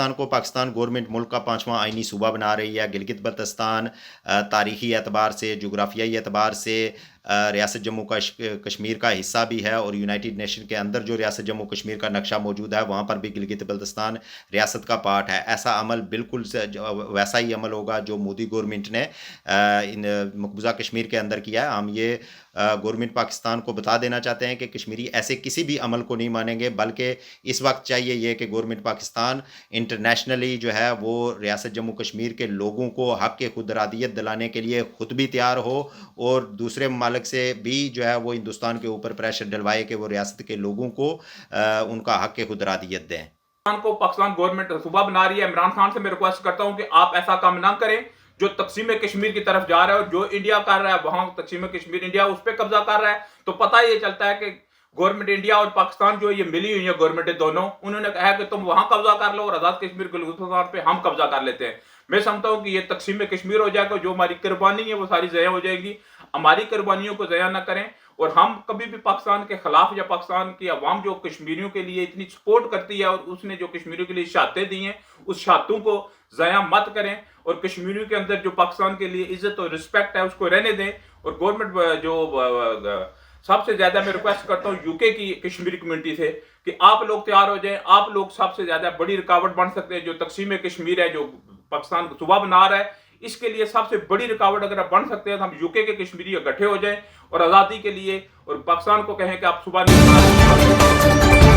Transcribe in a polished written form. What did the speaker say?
बल्तिस्तान को पाकिस्तान गवर्नमेंट मुल्क का 5वां आइनी सूबा बना रही है। गिलगित बल्तिस्तान तारीखी एतबार से, जुग्राफियाई एतबार से रियासत जम्मू कश्मीर का हिस्सा भी है, और यूनाइटेड नेशन के अंदर जो रियासत जम्मू कश्मीर का नक्शा मौजूद है वहाँ पर भी गिलगित बल्तिस्तान रियासत का पार्ट है। ऐसा अमल बिल्कुल वैसा ही अमल होगा जो मोदी गवर्नमेंट ने इन मकबूजा कश्मीर के अंदर किया है। हम ये गवर्नमेंट पाकिस्तान को बता देना चाहते हैं कि कश्मीरी ऐसे किसी भी अमल को नहीं मानेंगे, बल्कि इस वक्त चाहिए ये कि गवर्नमेंट पाकिस्तान इंटरनेशनली जो है वो रियासत जम्मू कश्मीर के लोगों को हक़ के खुद इरादियत दिलाने के लिए ख़ुद भी तैयार हो, और दूसरे ममालिक से भी जो है वो हिंदुस्तान के ऊपर प्रेशर डलवाए कि वो रियासत के लोगों को उनका हक़ के खुद इरादियत दें। को पाकिस्तान गवर्नमेंट सूबा बना रही है। इमरान खान से मैं रिक्वेस्ट करता हूं कि आप ऐसा काम ना करें जो तकसीम कश्मीर की तरफ जा रहा है, और जो इंडिया कर रहा है वहां तकसीम कश्मीर इंडिया उस पर कब्जा कर रहा है। तो पता ये चलता है कि गवर्नमेंट इंडिया और पाकिस्तान जो ये मिली हुई है गवर्नमेंट दोनों, उन्होंने कहा कि तुम वहां कब्जा कर लो और आजाद कश्मीर के पे हम कब्जा कर लेते हैं। मैं समझता हूं कि ये तकसीम कश्मीर हो जाएगा, जो हमारी कुर्बानी है वो सारी ज़या हो जाएगी। हमारी कुर्बानियों को ज़या ना करें, और हम कभी भी पाकिस्तान के खिलाफ या पाकिस्तान की अवाम जो कश्मीरियों के लिए इतनी सपोर्ट करती है और उसने जो कश्मीरियों के लिए शहादतें दी हैं उस शहादतों को ज़या मत करें, और कश्मीरियों के अंदर जो पाकिस्तान के लिए इज्जत और रिस्पेक्ट है उसको रहने दें। और गवर्नमेंट जो सबसे ज्यादा मैं रिक्वेस्ट करता हूँ यूके की कश्मीरी कम्युनिटी से कि आप लोग तैयार हो जाएं। आप लोग सबसे ज्यादा बड़ी रुकावट बन सकते हैं जो तकसीम कश्मीर है, जो पाकिस्तान को सूबा बना रहा है, इसके लिए सबसे बड़ी रुकावट अगर आप बन सकते हैं तो हम यूके के कश्मीरी इकट्ठे हो जाएं और आज़ादी के लिए, और पाकिस्तान को कहें कि आप सूबा नहीं बना रहे।